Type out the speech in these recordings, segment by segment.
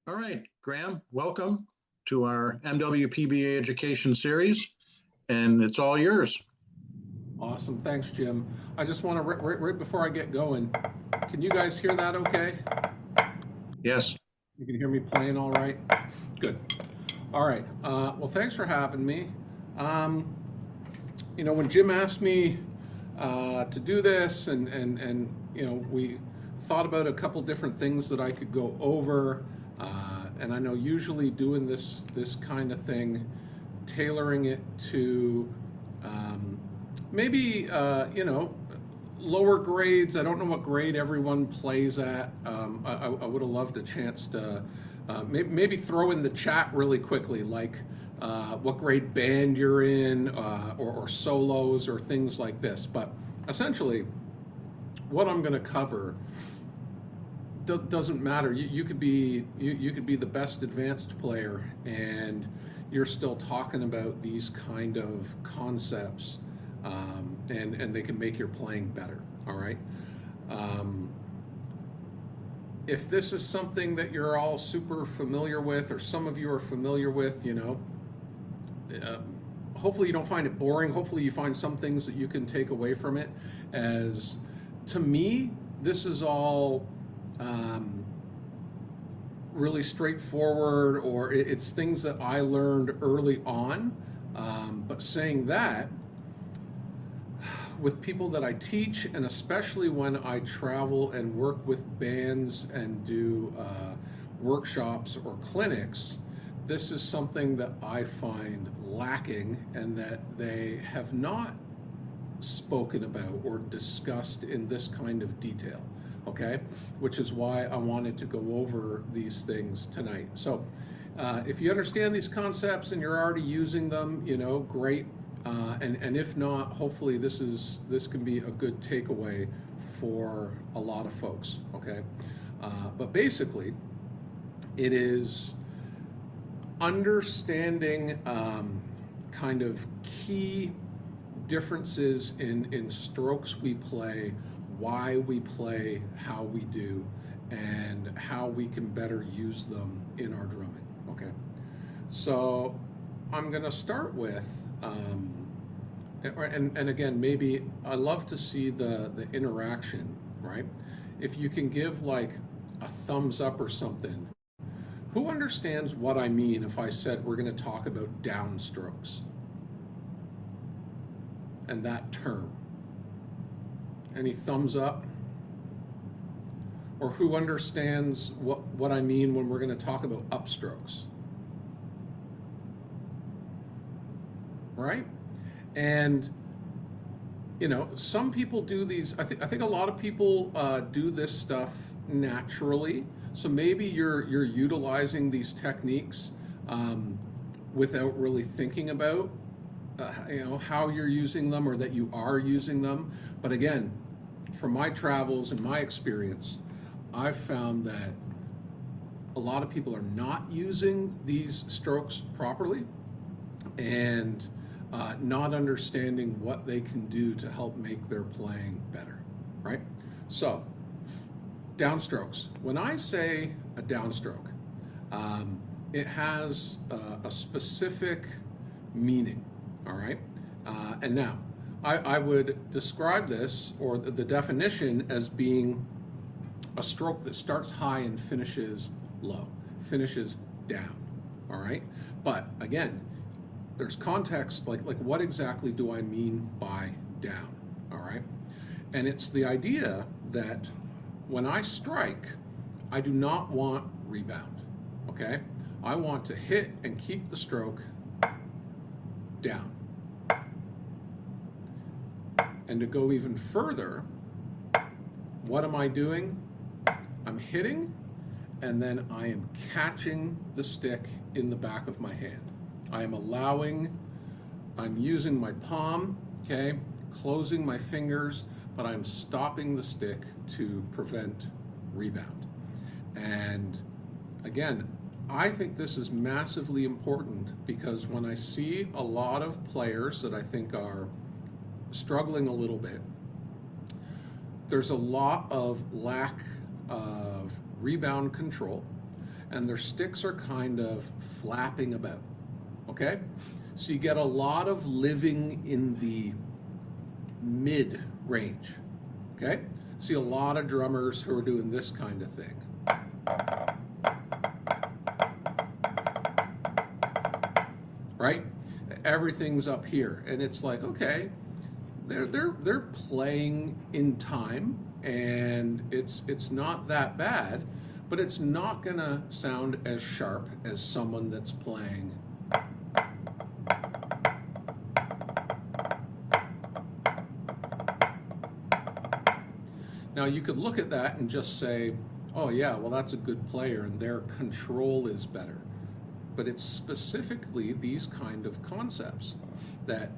All right, Graham, welcome to our MWPBA Education Series, and it's all yours. Awesome. Thanks, Jim. I just want to, right before I get going, can you guys hear that okay? Yes. You can hear me playing all right? Good. All right. Well, thanks for having me. When Jim asked me to do this, and we thought about a couple different things that I could go over, and I know usually doing this kind of thing, tailoring it to maybe lower grades. I don't know what grade everyone plays at. I would have loved a chance to maybe throw in the chat really quickly, like what grade band you're in, or solos or things like this. But essentially, what I'm going to cover doesn't matter. You could be the best advanced player, and you're still talking about these kind of concepts, and they can make your playing better. All right. If this is something that you're all super familiar with, or some of you are familiar with, hopefully you don't find it boring. Hopefully you find some things that you can take away from it. As to me, this is all really straightforward, or it's things that I learned early on. But saying that, with people that I teach, and especially when I travel and work with bands and do workshops or clinics, this is something that I find lacking and that they have not spoken about or discussed in this kind of detail, okay? Which is why I wanted to go over these things tonight. So if you understand these concepts and you're already using them, great. And if not, hopefully this can be a good takeaway for a lot of folks, okay? But basically, it is understanding kind of key differences in strokes we play, why we play how we do, and how we can better use them in our drumming, okay? So I'm gonna start with, and again, maybe I love to see the interaction, right? If you can give like a thumbs up or something. Who understands what I mean if I said we're going to talk about downstrokes and that term? Any thumbs up? Or who understands what I mean when we're going to talk about upstrokes? Right? And some people do these. I think a lot of people do this stuff naturally. So maybe you're utilizing these techniques without really thinking about how you're using them, or that you are using them. But again, from my travels and my experience, I've found that a lot of people are not using these strokes properly, and not understanding what they can do to help make their playing better, right? So, downstrokes. When I say a downstroke, it has a specific meaning, all right? And now, I would describe this, or the definition, as being a stroke that starts high and finishes low, finishes down, all right? But again, there's context, like what exactly do I mean by down, all right? And it's the idea that when I strike, I do not want rebound, okay? I want to hit and keep the stroke down. And to go even further, what am I doing? I'm hitting, and then I am catching the stick in the back of my hand. I'm using my palm, okay, closing my fingers, but I'm stopping the stick to prevent rebound. And again, I think this is massively important, because when I see a lot of players that I think are struggling a little bit, there's a lot of lack of rebound control, and their sticks are kind of flapping about, okay? So you get a lot of living in the mid range, okay? See a lot of drummers who are doing this kind of thing. Right? Everything's up here, and it's like, okay, they're playing in time, and it's not that bad, but it's not gonna sound as sharp as someone that's playing now. You could look at that and just say, oh yeah, well that's a good player and their control is better. But it's specifically these kind of concepts that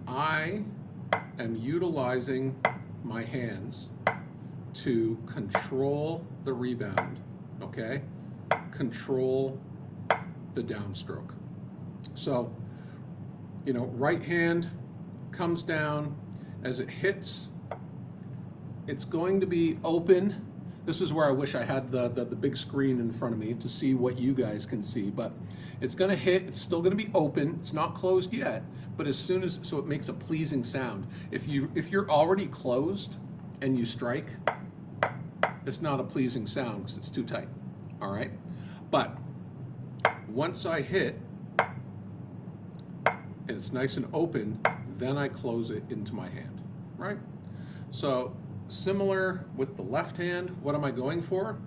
I am utilizing my hands to control the rebound, okay? Control the downstroke. So, you know, right hand comes down. As it hits, it's going to be open. This is where I wish I had the big screen in front of me to see what you guys can see, but it's gonna hit, it's still gonna be open, it's not closed yet, but as soon as, so it makes a pleasing sound. If you're already closed and you strike, it's not a pleasing sound because it's too tight, all right? But once I hit, and it's nice and open, then I close it into my hand, right? So, similar with the left hand, what am I going for?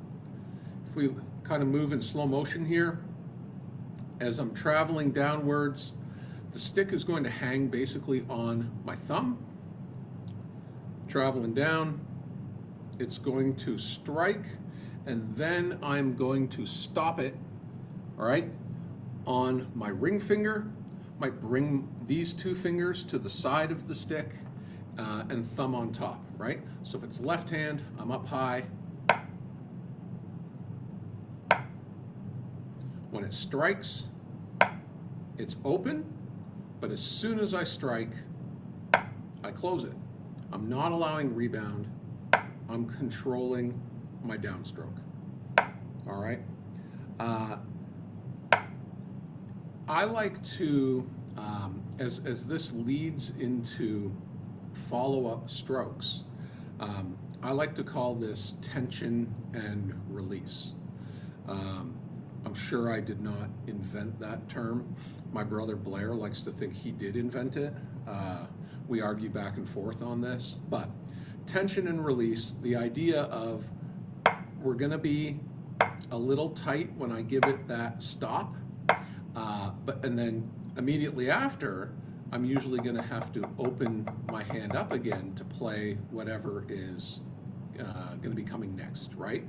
If we kind of move in slow motion here, as I'm traveling downwards, the stick is going to hang basically on my thumb. Traveling down, it's going to strike, and then I'm going to stop it, all right, on my ring finger. Might bring these two fingers to the side of the stick, and thumb on top, right? So if it's left hand, I'm up high. When it strikes, it's open, but as soon as I strike, I close it. I'm not allowing rebound. I'm controlling my downstroke, all right? I like to, as this leads into follow-up strokes, I like to call this tension and release. I'm sure I did not invent that term. My brother Blair likes to think he did invent it. We argue back and forth on this, but tension and release, the idea of we're gonna be a little tight when I give it that stop, and then immediately after, I'm usually going to have to open my hand up again to play whatever is going to be coming next, right?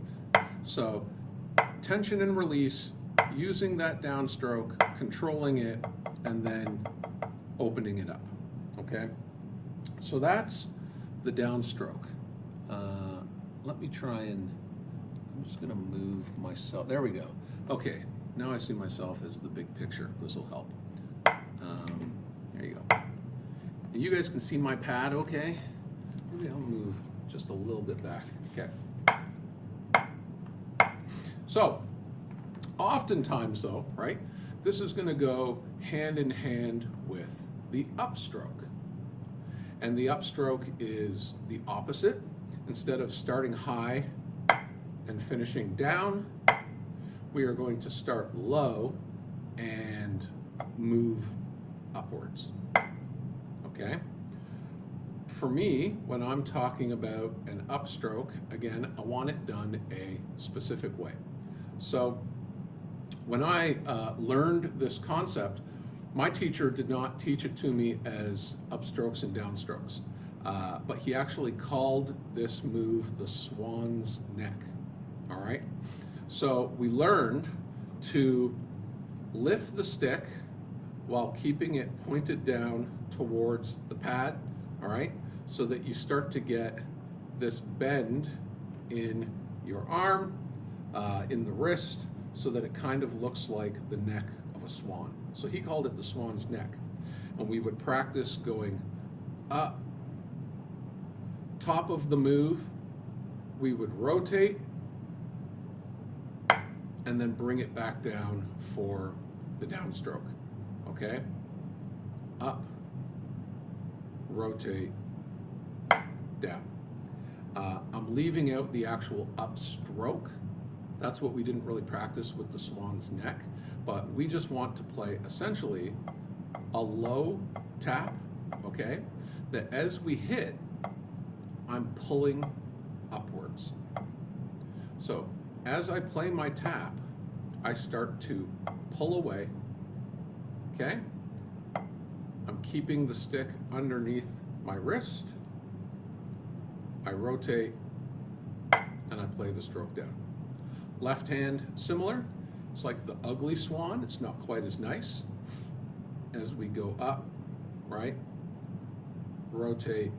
So tension and release, using that downstroke, controlling it, and then opening it up, okay? So that's the downstroke. Let me try and, I'm just going to move myself. There we go. Okay, now I see myself as the big picture. This will help. There you go. And you guys can see my pad okay? Maybe I'll move just a little bit back. Okay. So, oftentimes though, right, this is going to go hand in hand with the upstroke. And the upstroke is the opposite. Instead of starting high and finishing down, we are going to start low and move upwards, okay? For me, when I'm talking about an upstroke, again, I want it done a specific way. So when I learned this concept, my teacher did not teach it to me as upstrokes and downstrokes, but he actually called this move the swan's neck, all right? So we learned to lift the stick while keeping it pointed down towards the pad, all right? So that you start to get this bend in your arm, in the wrist, so that it kind of looks like the neck of a swan. So he called it the swan's neck. And we would practice going up, top of the move, we would rotate, and then bring it back down for the downstroke. Okay? Up, rotate, down. I'm leaving out the actual upstroke. That's what we didn't really practice with the swan's neck, but we just want to play essentially a low tap, okay, that as we hit, I'm pulling upwards. So as I play my tap, I start to pull away, okay? I'm keeping the stick underneath my wrist. I rotate and I play the stroke down. Left hand, similar. It's like the ugly swan. It's not quite as nice. As we go up, right? Rotate,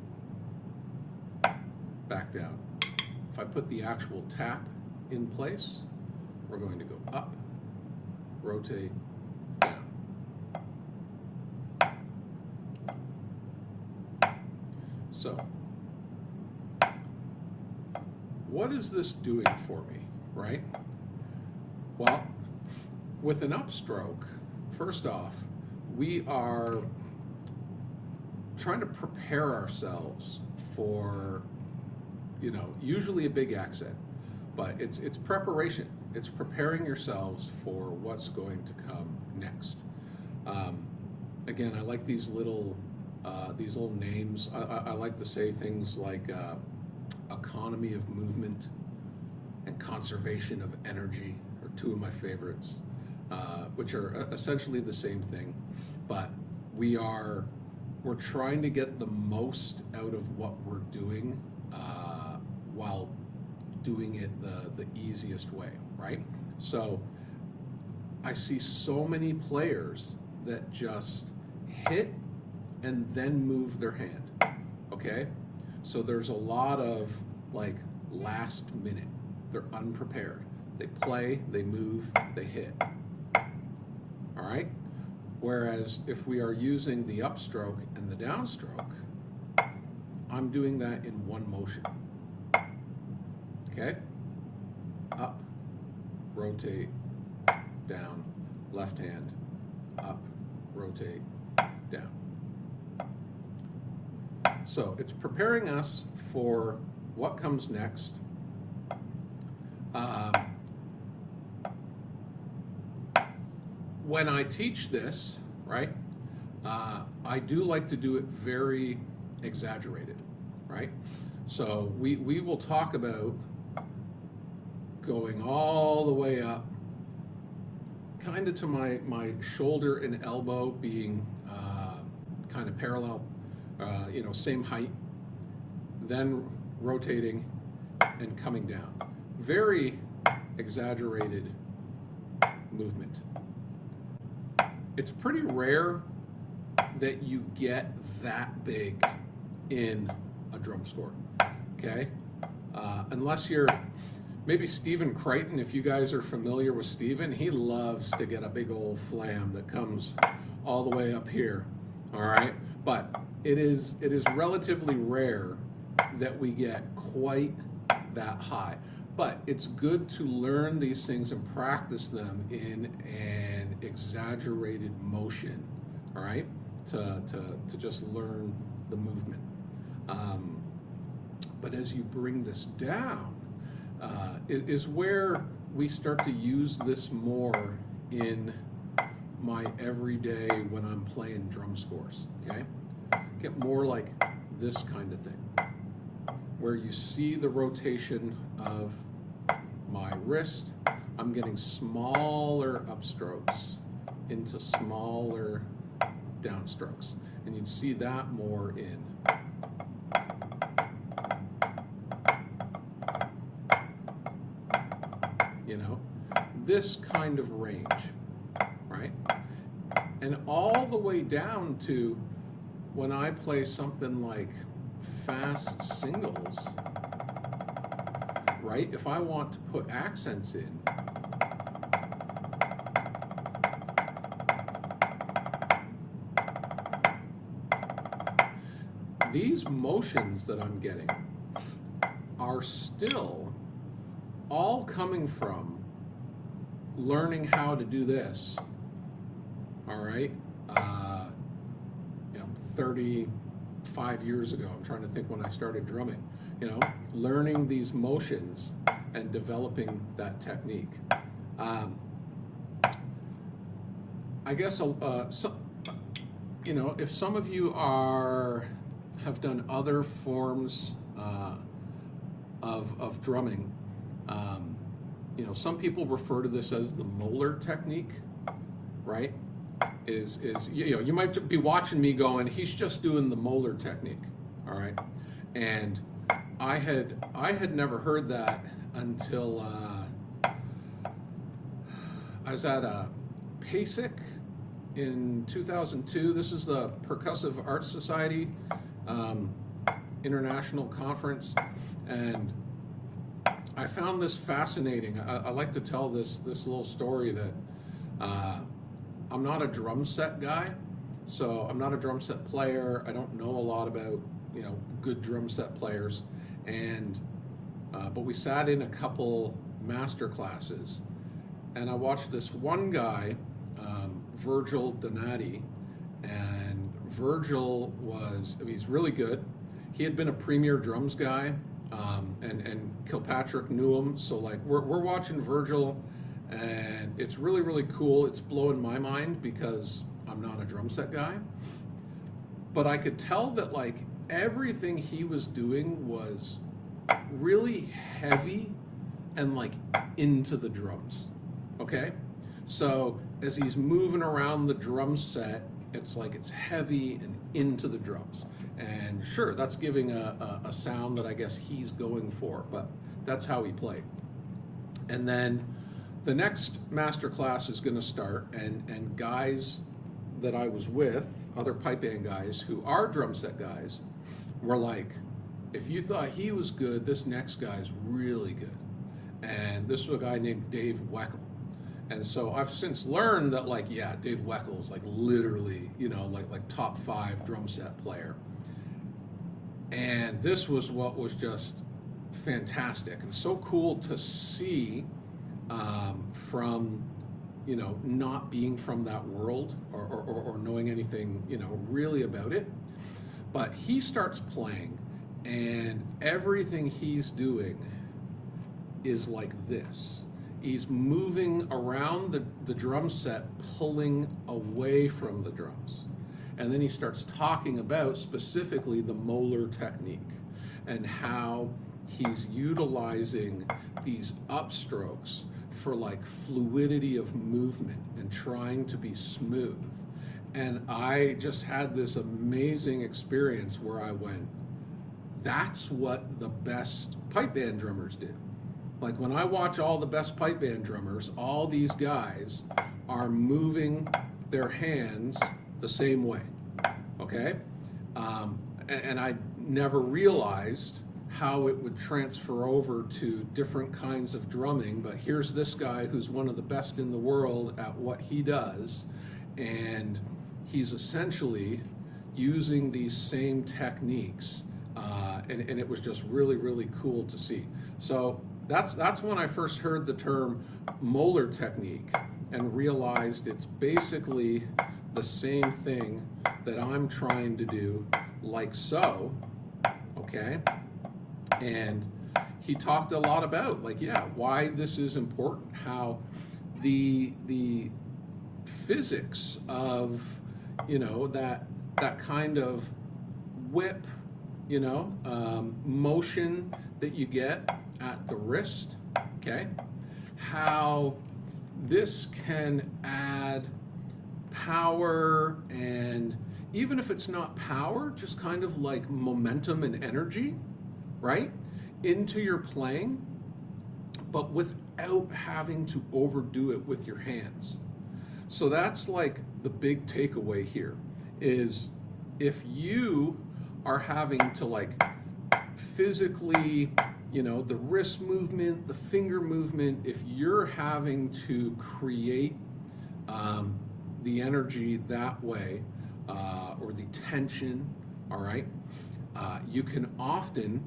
back down. If I put the actual tap in place, we're going to go up, rotate, down. So, what is this doing for me, right? Well, with an upstroke, first off, we are trying to prepare ourselves for, usually a big accent, but it's preparation. It's preparing yourselves for what's going to come next. Again, I like these little names. I like to say things like economy of movement and conservation of energy are two of my favorites, which are essentially the same thing, but we're trying to get the most out of what we're doing while doing it the easiest way, right? So I see so many players that just hit and then move their hand, okay? So there's a lot of like last minute. They're unprepared. They play, they move, they hit. All right? Whereas if we are using the upstroke and the downstroke, I'm doing that in one motion. Okay? Up, rotate, down, left hand, up, rotate, down. So it's preparing us for what comes next. When I teach this, right, I do like to do it very exaggerated, right? So we will talk about going all the way up, kind of to my shoulder and elbow being kind of parallel, same height, then rotating and coming down. Very exaggerated movement. It's pretty rare that you get that big in a drum score, okay? Unless you're maybe Stephen Crichton, if you guys are familiar with Stephen, he loves to get a big old flam that comes all the way up here, all right? But it is relatively rare that we get quite that high. But it's good to learn these things and practice them in an exaggerated motion, all right? To just learn the movement. But as you bring this down, is where we start to use this more in my everyday when I'm playing drum scores, okay? Get more like this kind of thing, where you see the rotation of my wrist. I'm getting smaller upstrokes into smaller downstrokes, and you'd see that more in this kind of range, right? And all the way down to when I play something like fast singles, right? If I want to put accents in, these motions that I'm getting are still all coming from learning how to do this, all right, 35 years ago. I'm trying to think when I started drumming. Learning these motions and developing that technique. I guess if some of you have done other forms of drumming, some people refer to this as the Moeller technique, right? You might be watching me going, he's just doing the Moeller technique, all right? And I had never heard that until I was at a PASIC in 2002. This is the Percussive Arts Society International Conference, and I found this fascinating. I like to tell this little story that I'm not a drum set guy, so I'm not a drum set player. I don't know a lot about good drum set players, and but we sat in a couple master classes, and I watched this one guy, Virgil Donati, and Virgil he's really good. He had been a premier drums guy, and Kilpatrick knew him, so like we're watching Virgil, and it's really, really cool. It's blowing my mind because I'm not a drum set guy, but I could tell that like everything he was doing was really heavy and like into the drums. Okay, so as he's moving around the drum set, it's like it's heavy and into the drums, and sure, that's giving a sound that I guess he's going for, but that's how he played. And then the next master class is going to start, and guys that I was with, other pipe band guys who are drum set guys, were like, if you thought he was good, this next guy's really good. And this was a guy named Dave Weckl. And so I've since learned that Dave Weckl is like literally, like top 5 drum set player. And this was what was just fantastic and so cool to see from, not being from that world or knowing anything, really about it. But he starts playing, and everything he's doing is like this. He's moving around the drum set, pulling away from the drums. And then he starts talking about specifically the Moeller technique and how he's utilizing these upstrokes for like fluidity of movement and trying to be smooth. And I just had this amazing experience where I went, that's what the best pipe band drummers do. Like when I watch all the best pipe band drummers, all these guys are moving their hands the same way, okay? And I never realized how it would transfer over to different kinds of drumming, but here's this guy who's one of the best in the world at what he does, and he's essentially using these same techniques, and it was just really, really cool to see. So that's when I first heard the term Moeller technique and realized it's basically the same thing that I'm trying to do, like so, okay? And he talked a lot about why this is important, how the physics of that kind of whip, motion that you get at the wrist, okay? How this can add power, and even if it's not power, just kind of like momentum and energy, right, into your playing, but without having to overdo it with your hands. So that's like the big takeaway here is if you are having to like physically, the wrist movement, the finger movement, if you're having to create the energy that way, or the tension, all right, you can often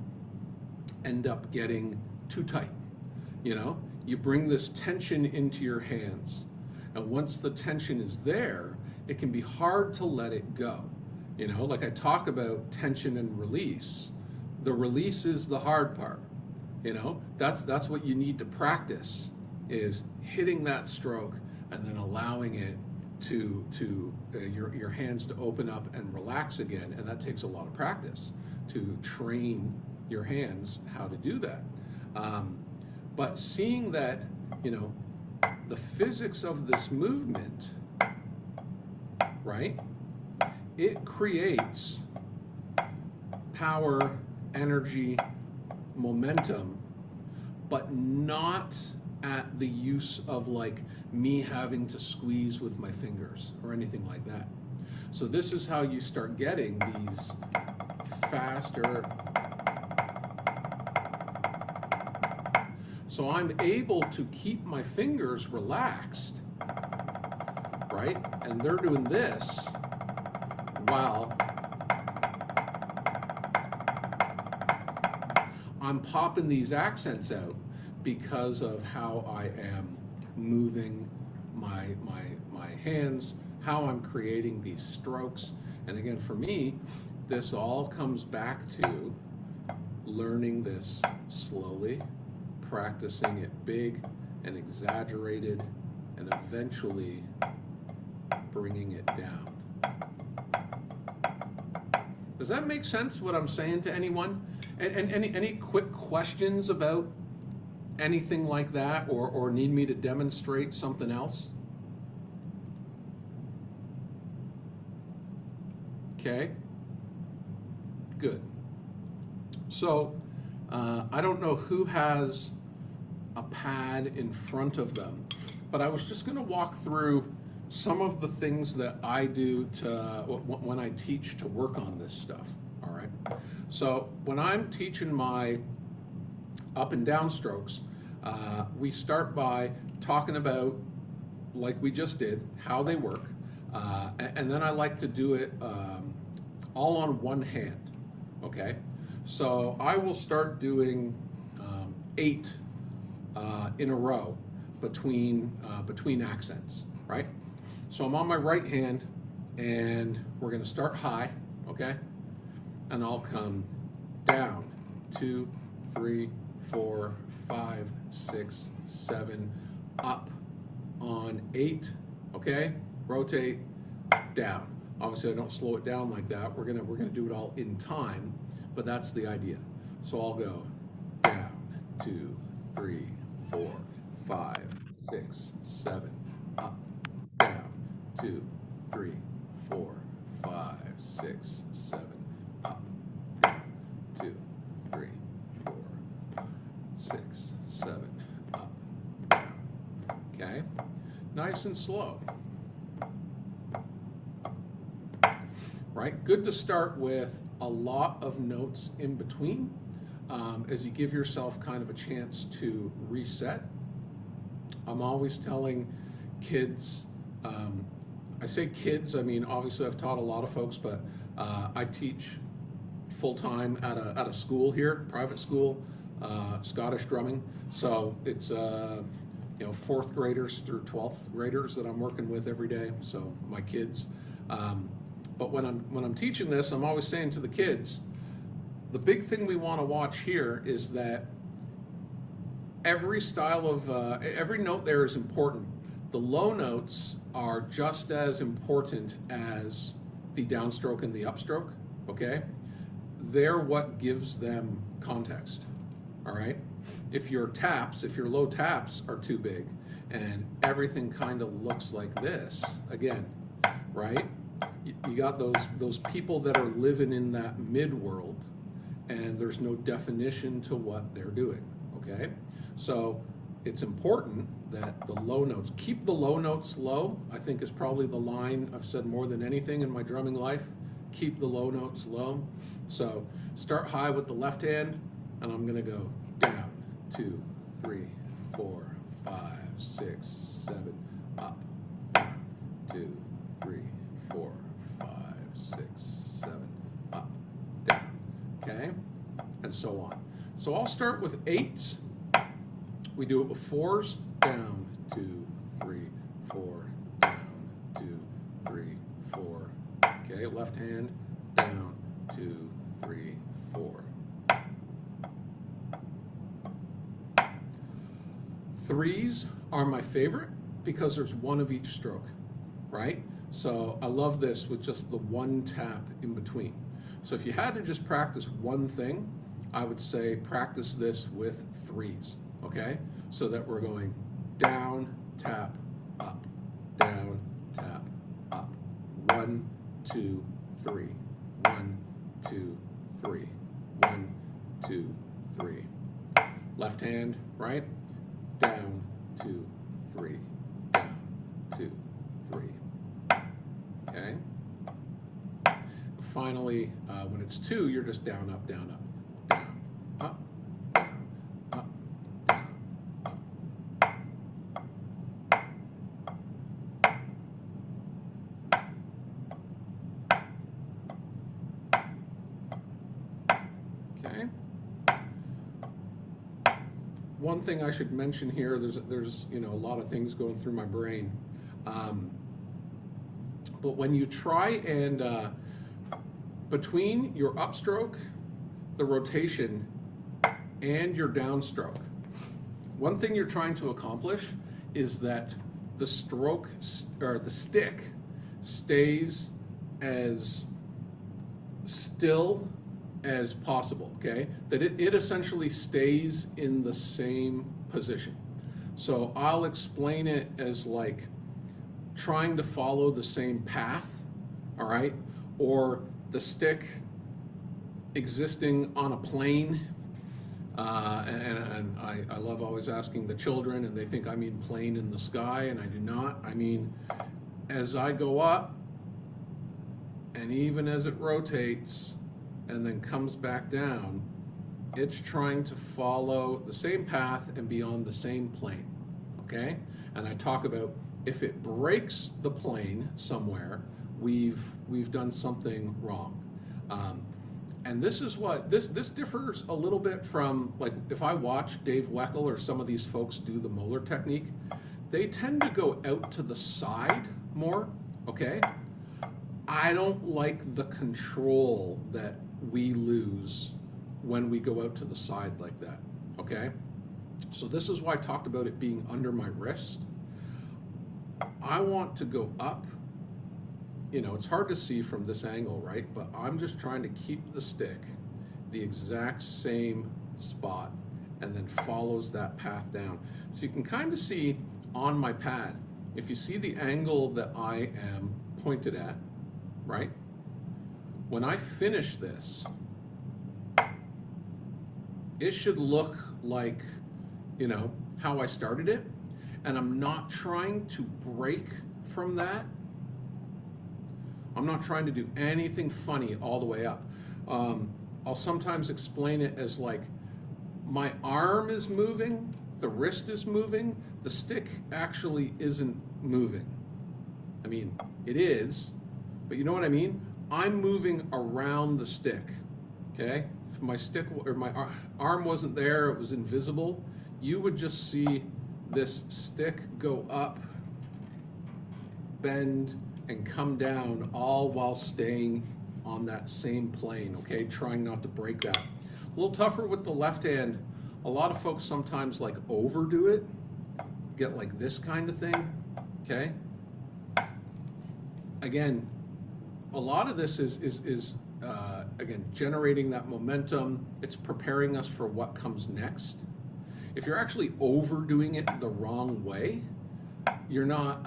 end up getting too tight. You you bring this tension into your hands. And once the tension is there, it can be hard to let it go. You know, like I talk about tension and release. The release is the hard part. You know, that's what you need to practice, is hitting that stroke and then allowing it to your hands to open up and relax again. And that takes a lot of practice to train your hands how to do that. But seeing that, you know, the physics of this movement, right? It creates power, energy, momentum, but not at the use of like me having to squeeze with my fingers or anything like that. So this is how you start getting these faster. So I'm able to keep my fingers relaxed, right? And they're doing this while I'm popping these accents out because of how I am moving my hands, how I'm creating these strokes. And again, for me, this all comes back to learning this slowly, practicing it big and exaggerated, and eventually bringing it down. Does that make sense, what I'm saying to anyone? And any quick questions about anything like that, or need me to demonstrate something else? Okay, good. So I don't know who has a pad in front of them, but I was just going to walk through some of the things that I do when I teach to work on this stuff. All right. So when I'm teaching my up and down strokes, we start by talking about, like we just did, how they work, and then I like to do it all on one hand. Okay. So I will start doing 8 in a row between accents, right? So I'm on my right hand, and we're going to start high, okay? And I'll come down, 2, 3, 4, 5, 6, 7, up on 8, okay? Rotate, down. Obviously, I don't slow it down like that. We're gonna do it all in time, but that's the idea. So I'll go down, 2, 3, 4, 5, 6, 7, up, down, 2, 3, 4, 5, 6, 7, up, down, 2, 3, 4, 6, 7, up, down. Okay? Nice and slow. Right? Good to start with a lot of notes in between, as you give yourself kind of a chance to reset. I'm always telling kids, I say kids, I mean, obviously I've taught a lot of folks, but I teach full-time at a school here, private school, Scottish drumming. So it's 4th graders through 12th graders that I'm working with every day, so my kids. But when I'm teaching this, I'm always saying to the kids, the big thing we want to watch here is that every style of, every note there is important. The low notes are just as important as the downstroke and the upstroke, okay? They're what gives them context, all right? If your low taps are too big and everything kind of looks like this, again, right? You got those people that are living in that mid world, and there's no definition to what they're doing, okay? So it's important that the low notes, keep the low notes low, I think is probably the line I've said more than anything in my drumming life. Keep the low notes low. So start high with the left hand, and I'm gonna go down, 2, 3, 4, 5, 6, 7, up, down, 2, 3, 4, 5, 6, 7, up, down, okay? And so on. So I'll start with 8s, We do it with fours, down, 2, 3, 4, down, 2, 3, 4. Okay, left hand, down, 2, 3, 4. Threes are my favorite because there's one of each stroke, right? So I love this with just the one tap in between. So if you had to just practice one thing, I would say practice this with threes, okay? So that we're going down, tap, up, down, tap, up. 1, 2, 3. 1, 2, 3. 1, 2, 3. Left hand, right? Down, 2, 3. Down, 2, 3. Okay? Finally, when it's 2, you're just down, up, down, up. Down, up, down, up, down, up. Okay? One thing I should mention here, there's a lot of things going through my brain. But when you try and between your upstroke, the rotation, and your downstroke, one thing you're trying to accomplish is that the stroke or the stick stays as still as possible, okay? That it essentially stays in the same position. So I'll explain it as like trying to follow the same path, all right? Or the stick existing on a plane. And I love always asking the children, and they think I mean plane in the sky, and I do not. I mean, as I go up, and even as it rotates and then comes back down, it's trying to follow the same path and be on the same plane, okay? And I talk about if it breaks the plane somewhere, we've done something wrong. And this is what, this differs a little bit from, like, if I watch Dave Weckl or some of these folks do the Moeller technique, they tend to go out to the side more, okay? I don't like the control that we lose when we go out to the side like that, okay? So this is why I talked about it being under my wrist. I want to go up. You know, it's hard to see from this angle, right? But I'm just trying to keep the stick the exact same spot and then follows that path down. So you can kind of see on my pad, if you see the angle that I am pointed at, right? When I finish this, it should look like, you know, how I started it. And I'm not trying to break from that. I'm not trying to do anything funny all the way up. I'll sometimes explain it as like my arm is moving, the wrist is moving, the stick actually isn't moving. I mean, it is, but you know what I mean? I'm moving around the stick, okay? If my stick or my arm wasn't there, it was invisible, you would just see this stick go up, bend, and come down, all while staying on that same plane, okay? Trying not to break that. A little tougher with the left hand. A lot of folks sometimes like overdo it, get like this kind of thing, okay? Again, a lot of this is again, generating that momentum. It's preparing us for what comes next. If you're actually overdoing it the wrong way, you're not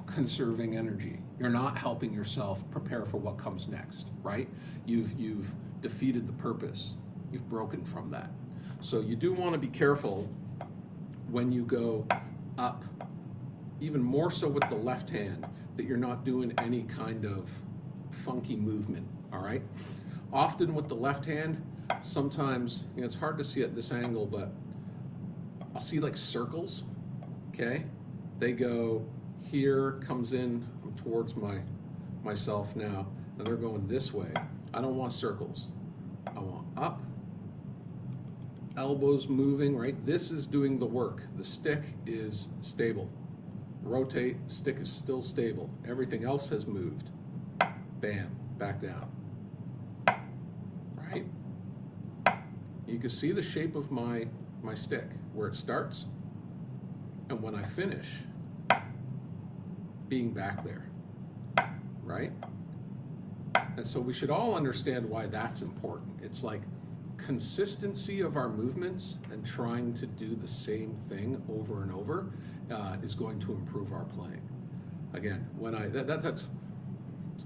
conserving energy. You're not helping yourself prepare for what comes next, right? You've defeated the purpose. You've broken from that. So you do want to be careful when you go up, even more so with the left hand, that you're not doing any kind of funky movement, all right? Often with the left hand, sometimes, you know, it's hard to see at this angle, but I'll see like circles, okay? They go here, comes in towards myself now, and they're going this way. I don't want circles. I want up, elbows moving, right? This is doing the work. The stick is stable. Rotate, stick is still stable. Everything else has moved. Bam, back down. Right? You can see the shape of my stick, where it starts, and when I finish, being back there, right? And so we should all understand why that's important. It's like consistency of our movements and trying to do the same thing over and over is going to improve our playing. Again, when that's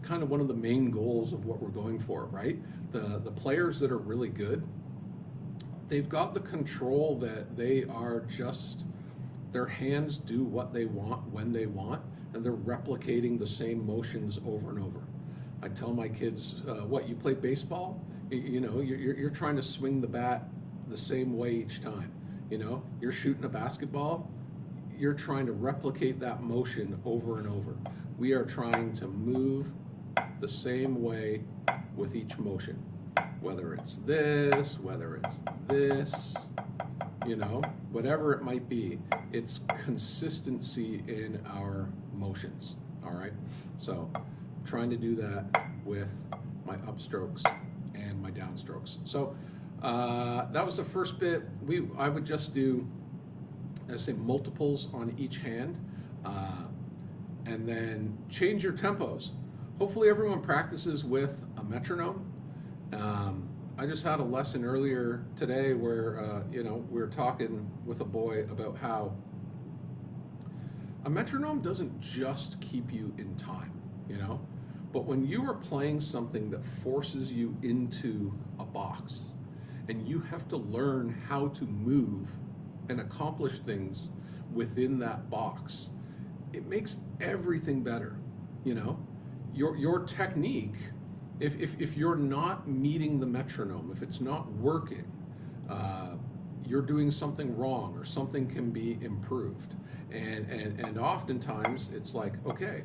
kind of one of the main goals of what we're going for, right? The players that are really good, they've got the control that they are just, their hands do what they want when they want, and they're replicating the same motions over and over. I tell my kids, what, you play baseball? You know, you're trying to swing the bat the same way each time. You know, you're shooting a basketball, you're trying to replicate that motion over and over. We are trying to move the same way with each motion. Whether it's this, whether it's this, you know, whatever it might be, it's consistency in our motions, all right? So trying to do that with my upstrokes and my downstrokes. So that was the first bit. I would just do, I say, multiples on each hand, and then change your tempos. Hopefully everyone practices with a metronome. I just had a lesson earlier today where, we were talking with a boy about how a metronome doesn't just keep you in time, but when you are playing something that forces you into a box and you have to learn how to move and accomplish things within that box, it makes everything better, Your technique, if you're not meeting the metronome, if it's not working, you're doing something wrong or something can be improved. And oftentimes it's like, okay,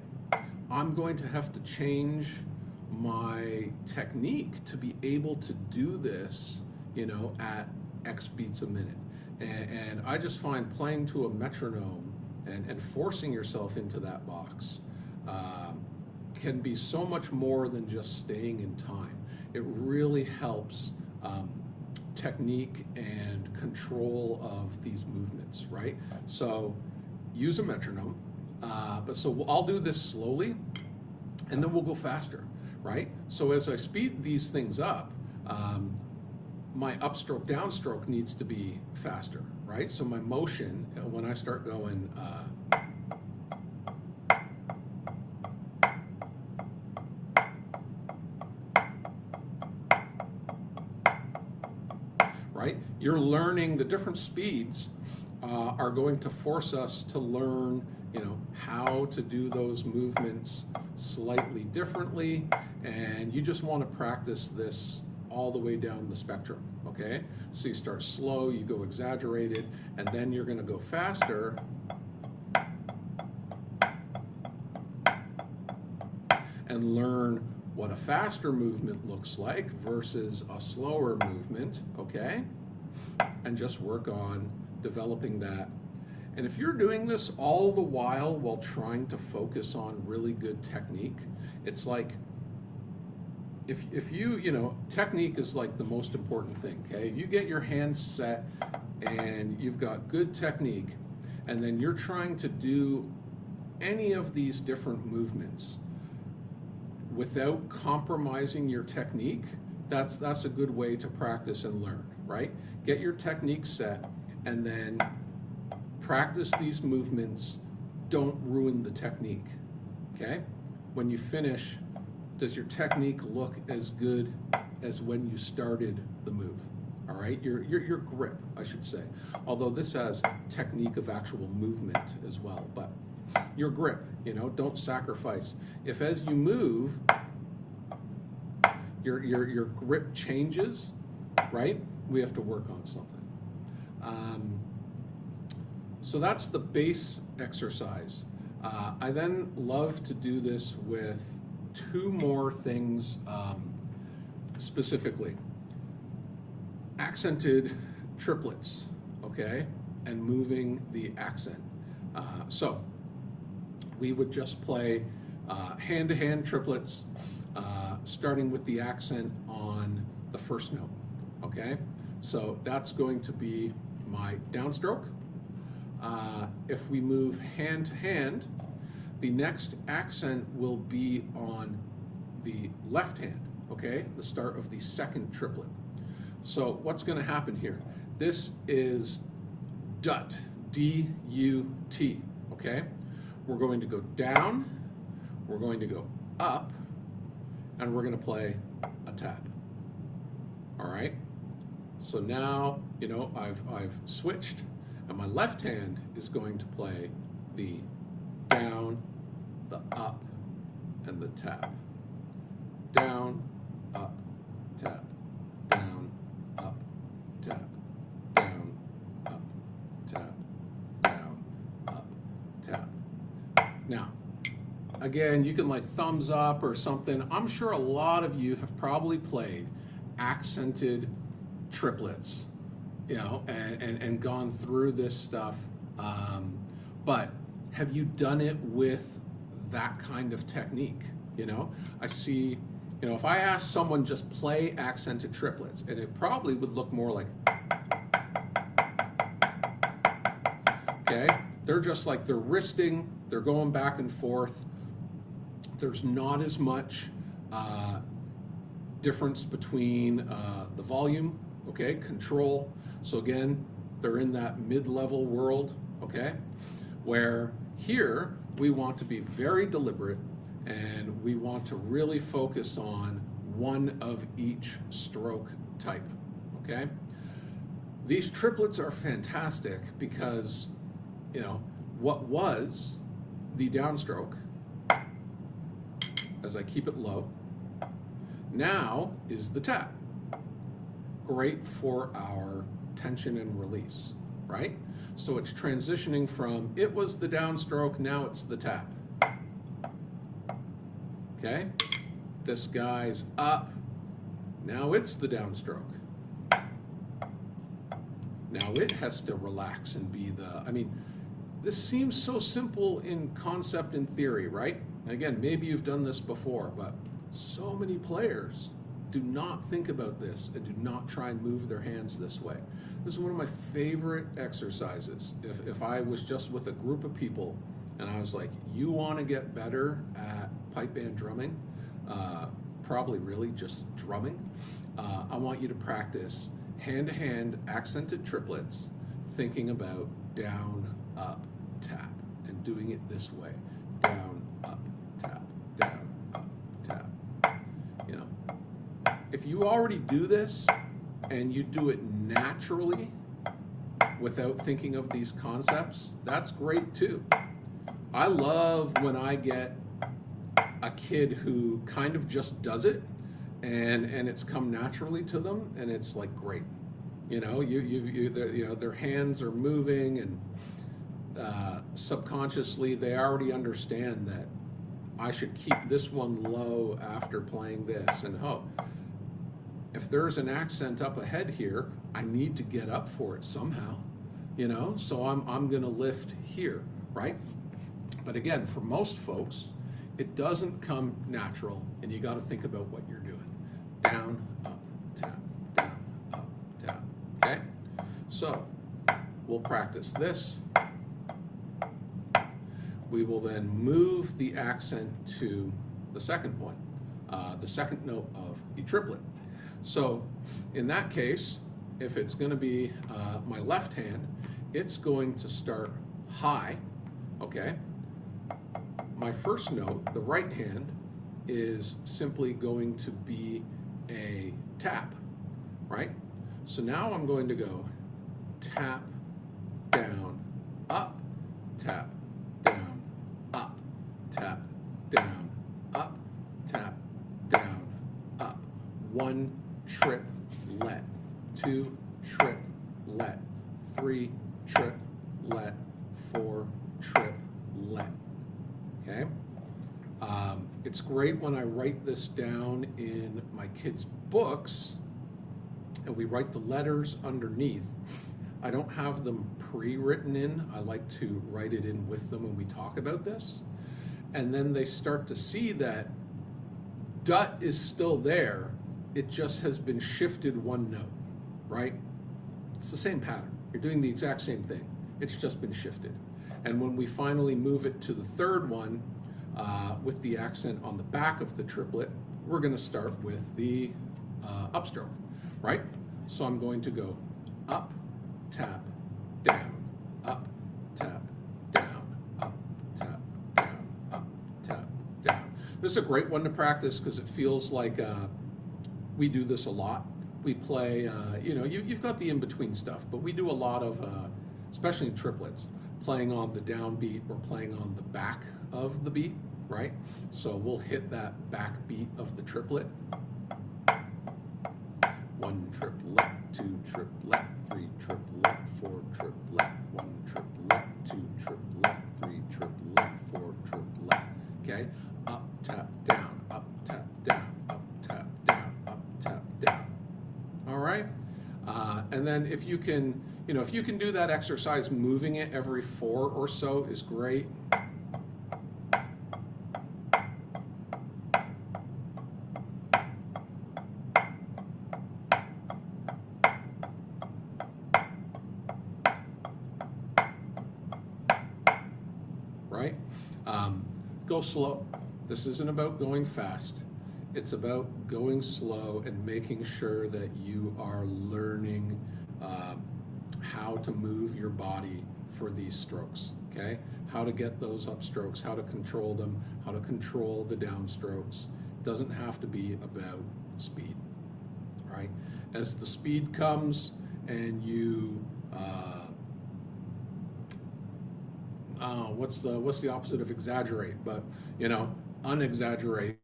I'm going to have to change my technique to be able to do this, at X beats a minute. And I just find playing to a metronome and forcing yourself into that box can be so much more than just staying in time. It really helps technique and control of these movements, right? So use a metronome, so I'll do this slowly and then we'll go faster, right? So as I speed these things up, my upstroke, downstroke needs to be faster, right? So my motion, when I start going, right? You're learning the different speeds are going to force us to learn, how to do those movements slightly differently, and you just want to practice this all the way down the spectrum, okay? So you start slow, you go exaggerated, and then you're going to go faster. And learn what a faster movement looks like versus a slower movement, okay? And just work on developing that. And if you're doing this all the while trying to focus on really good technique, it's like, if you, technique is like the most important thing, okay? You get your hands set and you've got good technique, and then you're trying to do any of these different movements without compromising your technique, that's a good way to practice and learn, right? Get your technique set and then practice these movements. Don't ruin the technique, okay? When you finish, does your technique look as good as when you started the move? All right, your grip, I should say. Although this has technique of actual movement as well, but your grip, don't sacrifice. If as you move, your grip changes, right? We have to work on something. So that's the base exercise. I then love to do this with two more things specifically. Accented triplets, okay, and moving the accent. So we would just play hand-to-hand triplets, starting with the accent on the first note, okay? So that's going to be my downstroke. If we move hand-to-hand, the next accent will be on the left hand, okay? The start of the second triplet. So what's going to happen here? This is dut, D-U-T, okay? We're going to go down, we're going to go up, and we're going to play a tap. All right? So now, you know, I've switched, and my left hand is going to play the down, the up, and the tap. Down, up, tap. Down, up, tap. Down, up, tap. Down, up, tap. Now, again, you can like thumbs up or something. I'm sure a lot of you have probably played accented triplets, you know, and gone through this stuff. But have you done it with that kind of technique? You know, I see, you know, if I ask someone just play accented triplets, and it probably would look more like, okay, they're just like, they're wristing, they're going back and forth. There's not as much difference between the volume, okay, control. So again, they're in that mid-level world, okay, where here we want to be very deliberate and we want to really focus on one of each stroke type, okay? These triplets are fantastic because, you know, what was the downstroke, as I keep it low, now is the tap. Great for our tension and release, right? So it's transitioning from, it was the downstroke, now it's the tap. Okay? This guy's up, now it's the downstroke. Now it has to relax and be the, I mean, this seems so simple in concept and theory, right? Again, maybe you've done this before, but so many players do not think about this and do not try and move their hands this way. This is one of my favorite exercises. If I was just with a group of people and I was like, you want to get better at pipe band drumming, probably really just drumming, I want you to practice hand-to-hand accented triplets, thinking about down, up, tap, and doing it this way. Down, up, tap, down, up, tap. You know, if you already do this and you do it naturally without thinking of these concepts, that's great too. I love when I get a kid who kind of just does it and it's come naturally to them, and it's like great. You know, you know, their hands are moving, and subconsciously they already understand that I should keep this one low after playing this, and oh, if there's an accent up ahead here, I need to get up for it somehow, you know, so I'm gonna lift here, right? But again, for most folks, it doesn't come natural, and you got to think about what you're doing. Down, up, tap, down, up, tap, okay? So we'll practice this. We will then move the accent to the second one, the second note of the triplet. So in that case, if it's going to be my left hand, it's going to start high, okay? My first note, the right hand, is simply going to be a tap, right? So now I'm going to go tap, down, up, tap, down, up, tap, down, up, tap, down, up. 1 trip, let. 2 trip, let. 3 trip, let. 4 trip, let. Okay? It's great when I write this down in my kids' books, and we write the letters underneath. I don't have them pre-written in. I like to write it in with them when we talk about this. And then they start to see that dut is still there. It just has been shifted one note, right? It's the same pattern. You're doing the exact same thing. It's just been shifted. And when we finally move it to the third one, with the accent on the back of the triplet, we're going to start with the upstroke, right? So I'm going to go up, tap, down, up, tap, down, up, tap, down, up, tap, down. This is a great one to practice because it feels like we do this a lot. We play, you've got the in-between stuff, but we do a lot of, especially in triplets, playing on the downbeat or playing on the back of the beat, right? So we'll hit that back beat of the triplet. 1 triplet, 2 triplet, 3 triplet, 4 triplet, 1 triplet, 2 triplet, 3 triplet, 4 triplet. Okay? Up, tap, down, up, tap, down, up, tap, down, up, tap, down. All right? And then if you can do that exercise, moving it every 4 or so is great. Right? Go slow. This isn't about going fast. It's about going slow and making sure that you are learning how to move your body for these strokes, okay? How to get those upstrokes, how to control them, how to control the downstrokes. It doesn't have to be about speed, right? As the speed comes and you what's the opposite of exaggerate? But unexaggerate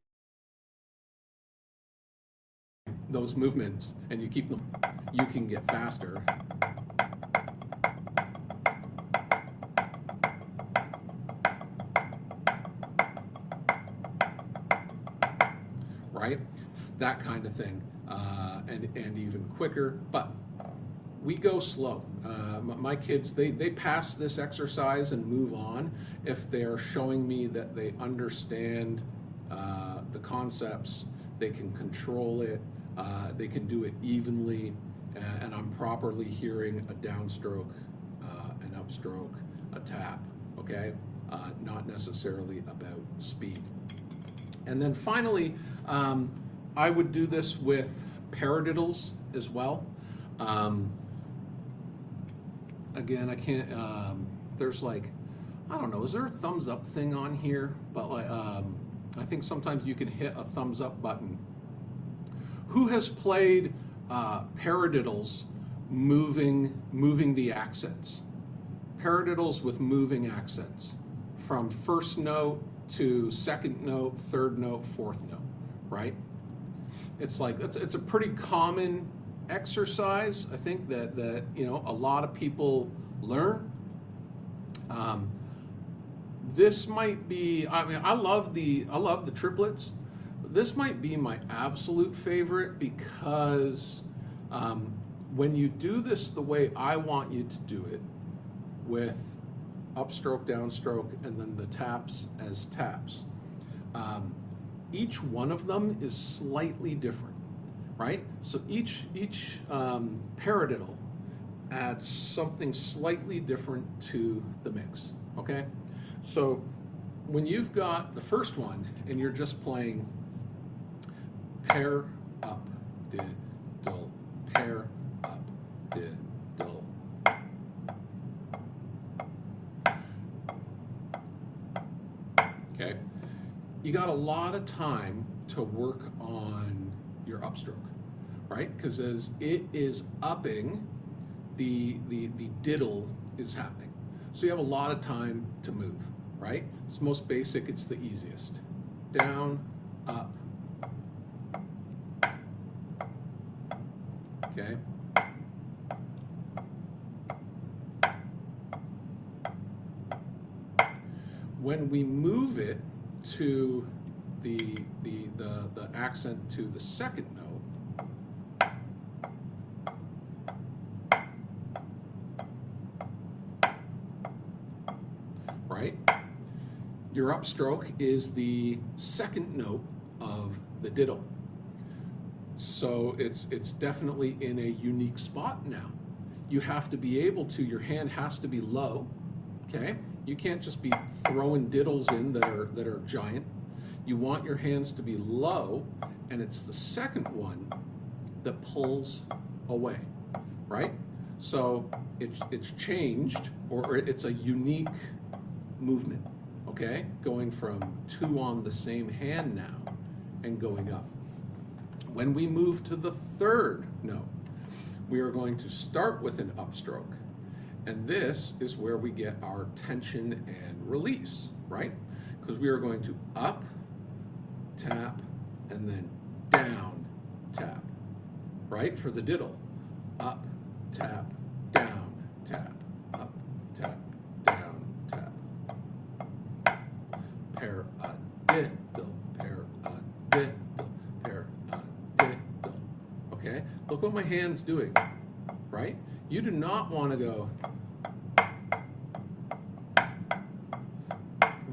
those movements, and you keep them. You can get faster. Right? That kind of thing, and even quicker. But we go slow. My kids, they pass this exercise and move on if they're showing me that they understand the concepts, they can control it, they can do it evenly, and I'm properly hearing a downstroke, an upstroke, a tap, okay? Not necessarily about speed. And then finally, I would do this with paradiddles as well. Again, I can't, there's like, I don't know, is there a thumbs up thing on here? But like, I think sometimes you can hit a thumbs up button. Who has played paradiddles moving the accents? Paradiddles with moving accents from first note to second note, third note, fourth note, right? It's like, it's a pretty common exercise, I think, that a lot of people learn. This might be, I love the triplets. This might be my absolute favorite because when you do this the way I want you to do it, with upstroke, downstroke, and then the taps as taps, each one of them is slightly different, right? So each paradiddle adds something slightly different to the mix, okay? So when you've got the first one and you're just playing pair, up, diddle, pair, up, diddle. Okay? You got a lot of time to work on your upstroke, right? Because as it is upping, the diddle is happening. So you have a lot of time to move, right? It's most basic, it's the easiest. Down, up. Okay? When we move it to the accent to the second note, Your upstroke is the second note of the diddle. So it's definitely in a unique spot now. You have to be able to, your hand has to be low, okay? You can't just be throwing diddles in that are giant. You want your hands to be low, and it's the second one that pulls away, right? So it's changed, or it's a unique movement, okay? Going from 2 on the same hand now and going up. When we move to the third note, we are going to start with an upstroke. And this is where we get our tension and release, right? Because we are going to up, tap, and then down, tap, right? For the diddle. Up, tap, down, tap, up, tap, down, tap. Paradiddle, paradiddle, paradiddle. Okay? Look what my hand's doing, right? You do not want to go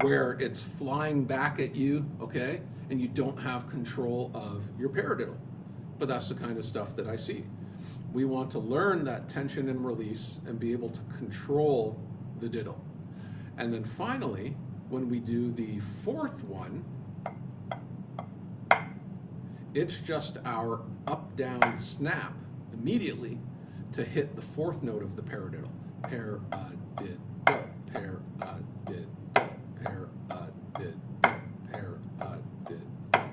where it's flying back at you, okay? And you don't have control of your paradiddle. But that's the kind of stuff that I see. We want to learn that tension and release and be able to control the diddle. And then finally, when we do the fourth one, it's just our up-down snap immediately to hit the fourth note of the paradiddle. Paradiddle, paradiddle, paradiddle, paradiddle.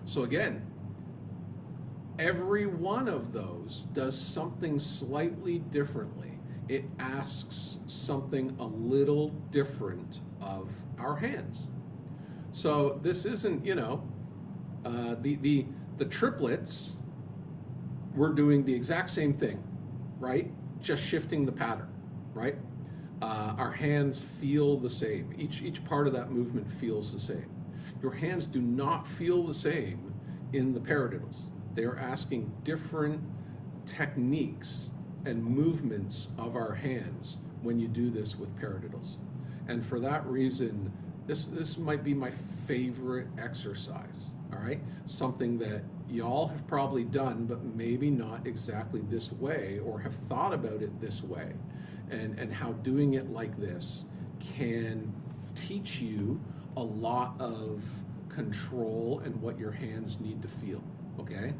So again, every one of those does something slightly differently. It asks something a little different of our hands. So this isn't, the triplets, we're doing the exact same thing, right? Just shifting the pattern, right? Our hands feel the same. Each part of that movement feels the same. Your hands do not feel the same in the paradiddles. They are asking different techniques and movements of our hands when you do this with paradiddles. And for that reason, this might be my favorite exercise, all right? Something that y'all have probably done, but maybe not exactly this way, or have thought about it this way, and how doing it like this can teach you a lot of control and what your hands need to feel, okay?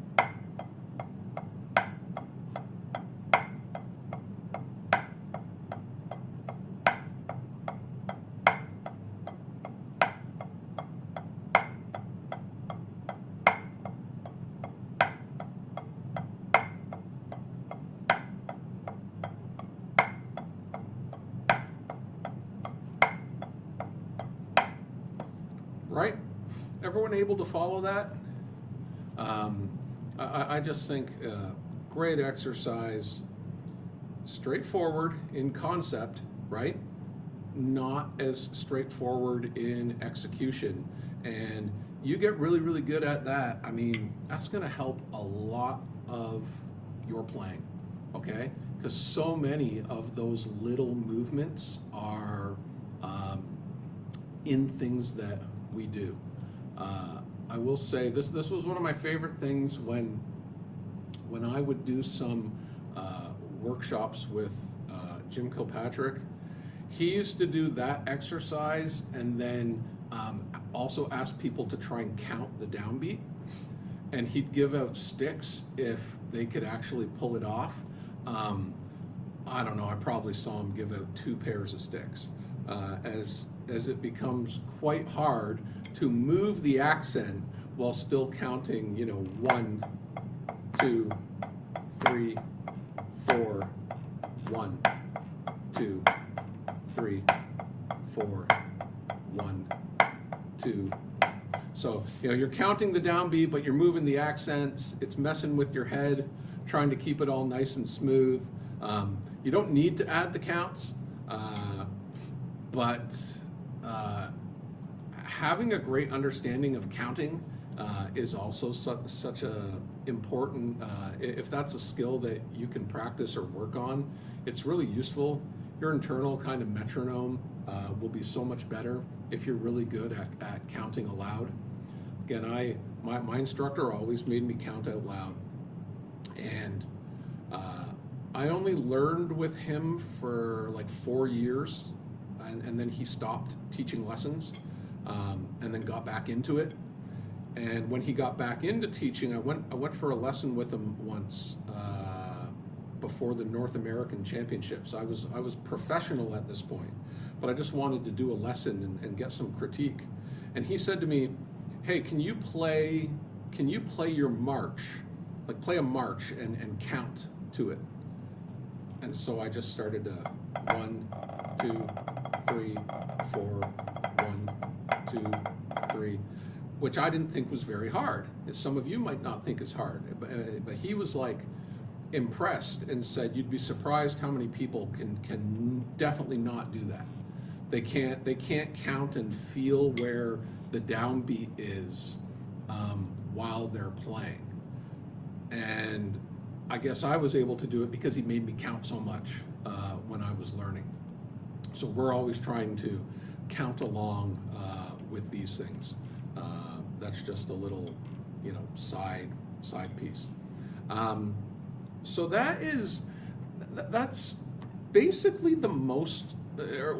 Right? Everyone able to follow that? I just think great exercise, straightforward in concept, right? Not as straightforward in execution. And you get really, really good at that. I mean, that's going to help a lot of your playing, okay? Because so many of those little movements are in things that we do. I will say this was one of my favorite things when I would do some workshops with Jim Kilpatrick. He used to do that exercise and then also ask people to try and count the downbeat, and he'd give out sticks if they could actually pull it off. I don't know, I probably saw him give out 2 pairs of sticks as it becomes quite hard to move the accent while still counting, 1, 2, 3, 4, 1, 2, 3, 4, 1, 2. So, you're counting the downbeat, but you're moving the accents. It's messing with your head, trying to keep it all nice and smooth. You don't need to add the counts, but having a great understanding of counting is also such a important, if that's a skill that you can practice or work on, it's really useful your internal kind of metronome will be so much better if you're really good at counting aloud. Again, my instructor always made me count out loud, and I only learned with him for like 4 years, and then he stopped teaching lessons, and then got back into it. And when he got back into teaching, I went for a lesson with him once before the North American Championships. I was professional at this point, but I just wanted to do a lesson and get some critique. And he said to me, "Hey, can you play your march, like play a march and count to it?" And so I just started to 1, 2, 3, 4, 1, 2, 3, which I didn't think was very hard. Some of you might not think is hard, but he was like impressed and said, "You'd be surprised how many people can definitely not do that. They can't count and feel where the downbeat is while they're playing." And I guess I was able to do it because he made me count so much when I was learning. So we're always trying to count along with these things. That's just a little, side piece. So that's basically the most,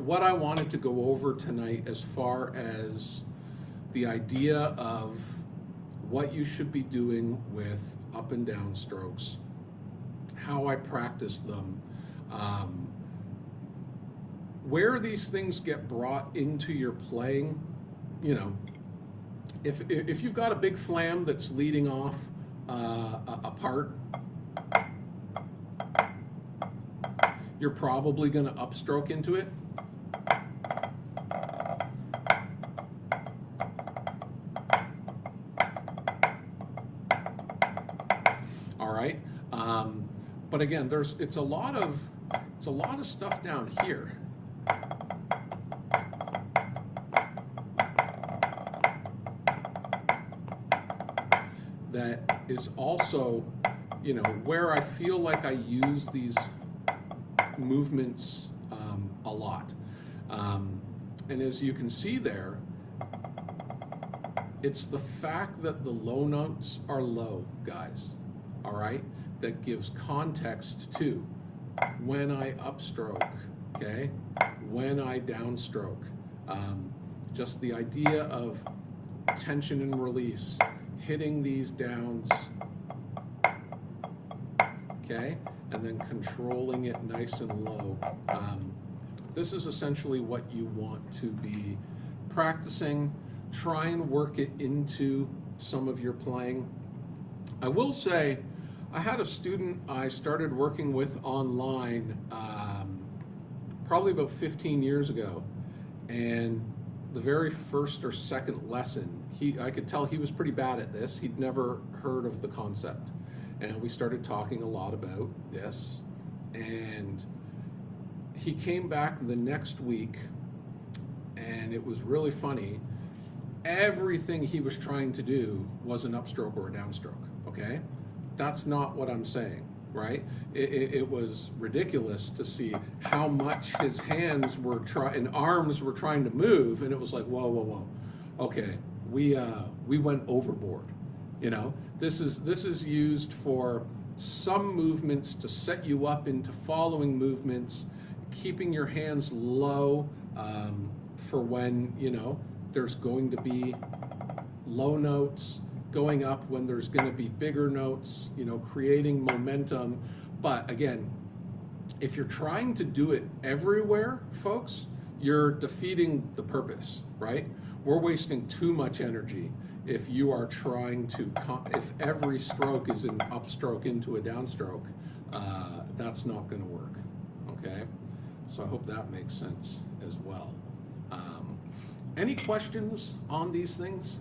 what I wanted to go over tonight as far as the idea of what you should be doing with up and down strokes, how I practice them, where these things get brought into your playing. If you've got a big flam that's leading off a part, you're probably going to upstroke into it. All right, but again, it's a lot of stuff down here. That is also, where I feel like I use these movements a lot. And as you can see there, it's the fact that the low notes are low, guys, all right, that gives context to when I upstroke, okay, when I downstroke. Just the idea of tension and release, hitting these downs, okay, and then controlling it nice and low. This is essentially what you want to be practicing. Try and work it into some of your playing. I will say, I had a student I started working with online probably about 15 years ago, and the very first or second lesson, I could tell he was pretty bad at this. He'd never heard of the concept. And we started talking a lot about this. And he came back the next week, and it was really funny. Everything he was trying to do was an upstroke or a downstroke, okay? That's not what I'm saying, right? It was ridiculous to see how much his hands were and arms were trying to move, and it was like, whoa. Okay, we went overboard. This is used for some movements to set you up into following movements, keeping your hands low for when there's going to be low notes, going up when there's going to be bigger notes, creating momentum. But again, if you're trying to do it everywhere, folks, you're defeating the purpose, right? We're wasting too much energy if you are trying to, if every stroke is an upstroke into a downstroke, that's not going to work, okay? So I hope that makes sense as well. Any questions on these things?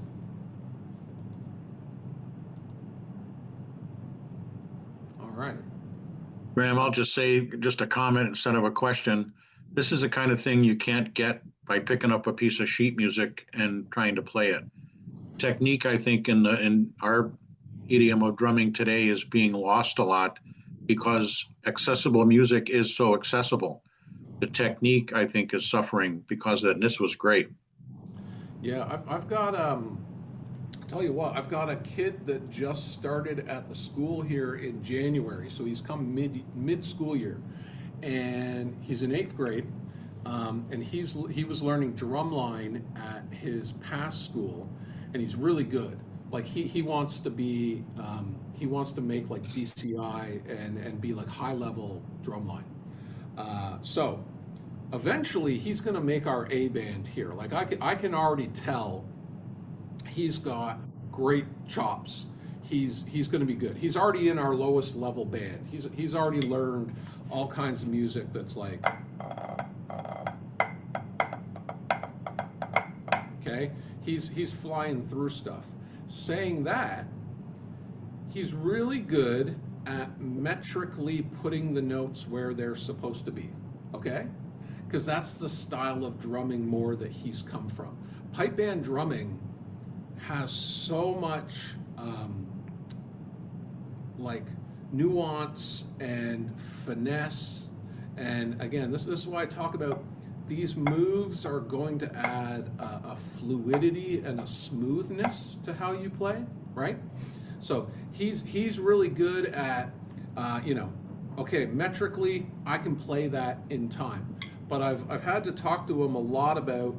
All right. Graham, I'll just say, just a comment instead of a question. This is the kind of thing you can't get by picking up a piece of sheet music and trying to play it. Technique, I think, in our idiom of drumming today is being lost a lot because accessible music is so accessible. the technique, I think, is suffering because of that. And this was great. Yeah, I've got tell you what, I've got a kid that just started at the school here in January, so he's come mid school year, and he's in eighth grade, and he was learning drumline at his past school, and he's really good. Like he wants to be he wants to make like DCI and be like high level drumline. So eventually he's going to make our A band here. Like I can already tell he's got great chops. He's going to be good. He's already in our lowest level band. He's already learned all kinds of music that's like, okay. He's flying through stuff. Saying that, he's really good at metrically putting the notes where they're supposed to be. Okay? Because that's the style of drumming more that he's come from. Pipe band drumming has so much like nuance and finesse, and again, this is why I talk about these moves are going to add a fluidity and a smoothness to how you play, right? So he's really good at okay, metrically I can play that in time, but I've had to talk to him a lot about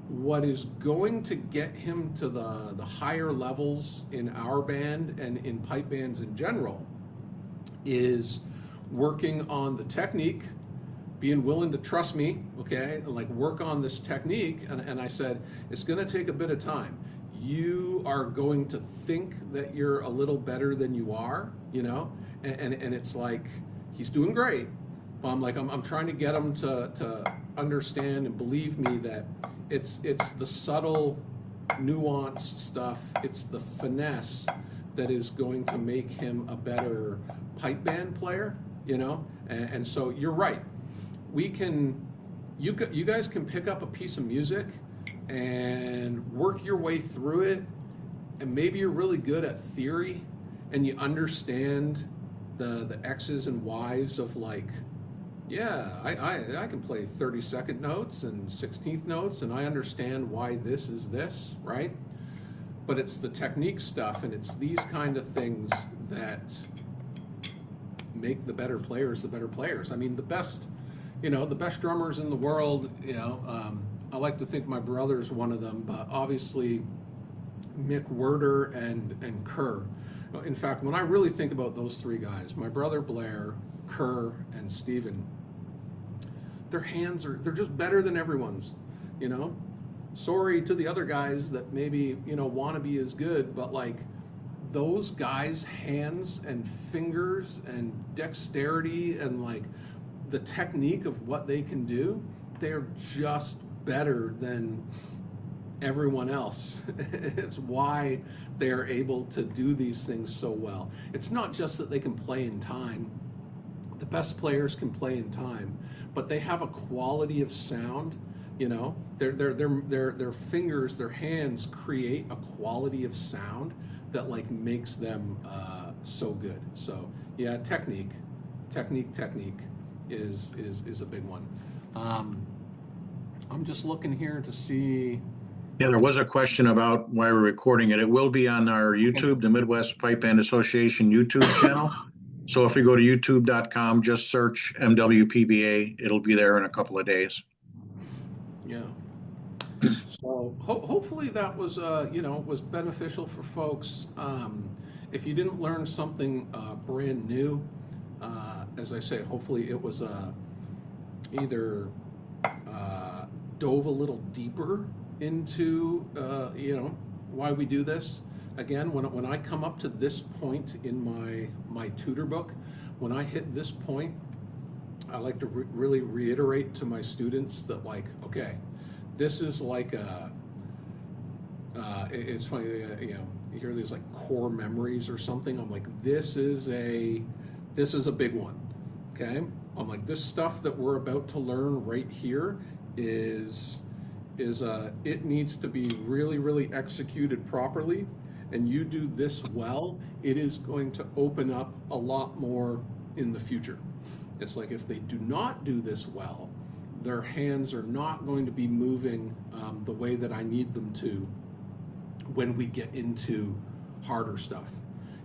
what is going to get him to the higher levels in our band and in pipe bands in general is working on the technique, being willing to trust me, okay, and like work on this technique. And I said, it's going to take a bit of time. You are going to think that you're a little better than you are, and it's like, he's doing great. But I'm like, I'm trying to get him to understand and believe me that it's the subtle nuance stuff, it's the finesse that is going to make him a better pipe band player, and so you're right. You guys can pick up a piece of music and work your way through it, and maybe you're really good at theory and you understand the X's and Y's of like, yeah, I can play 32nd notes and 16th notes, and I understand why this is this, right? But it's the technique stuff, and it's these kind of things that make the better players the better players. I mean, the best drummers in the world, I like to think my brother's one of them, but obviously Mick Werder and Kerr. In fact, when I really think about those three guys, my brother Blair, Kerr, and Steven, their hands they're just better than everyone's, Sorry to the other guys that maybe, want to be as good, but like those guys' hands and fingers and dexterity and like the technique of what they can do, they're just better than everyone else. It's why they're able to do these things so well. It's not just that they can play in time. The best players can play in time, but they have a quality of sound. Their fingers, their hands create a quality of sound that like makes them so good. So yeah, technique is a big one. I'm just looking here to see. Yeah, there was a question about why we're recording it. It will be on our YouTube, the Midwest Pipe Band Association YouTube channel. So if you go to youtube.com, just search MWPBA, it'll be there in a couple of days. Yeah. So hopefully that was was beneficial for folks. If you didn't learn something brand new, as I say, hopefully it was either dove a little deeper into why we do this. Again, when I come up to this point in my tutor book, when I hit this point, I like to really reiterate to my students that like, okay, this is like it's funny, you hear these like core memories or something. I'm like, this is a big one, okay? I'm like, this stuff that we're about to learn right here is it needs to be really, really executed properly, and you do this well, it is going to open up a lot more in the future. It's like if they do not do this well, their hands are not going to be moving the way that I need them to when we get into harder stuff.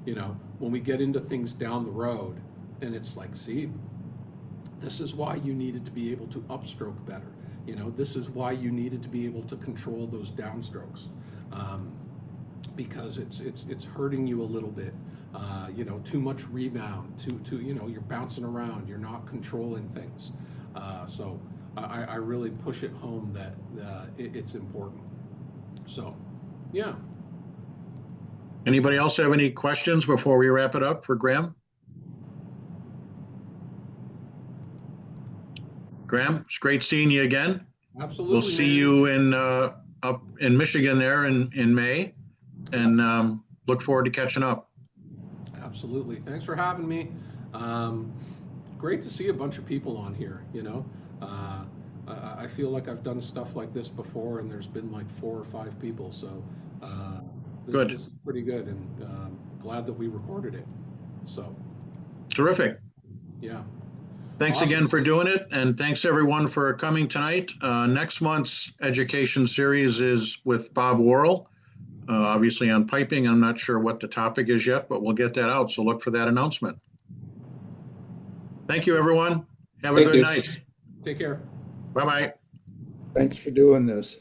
You know, when we get into things down the road, and it's like, see, this is why you needed to be able to upstroke better. You know, this is why you needed to be able to control those downstrokes, because it's hurting you a little bit. You know, too much rebound, you know, you're bouncing around, you're not controlling things. So I really push it home that it's important. So, yeah. Anybody else have any questions before we wrap it up for Graham? Graham, it's great seeing you again. Absolutely. We'll see man. you in up in Michigan there in May, and look forward to catching up. Absolutely. Thanks for having me. Great to see a bunch of people on here. You know, I feel like I've done stuff like this before, and there's been like 4 or 5 people. So Good. This is pretty good, and glad that we recorded it. So Terrific. yeah. Thanks Awesome. again for doing it, and thanks everyone for coming tonight. Next month's education series is with Bob Worrell, obviously on piping. I'm not sure what the topic is yet, but we'll get that out, so look for that announcement. Thank you, everyone. Have a good night. Take care. Bye-bye. Thanks for doing this.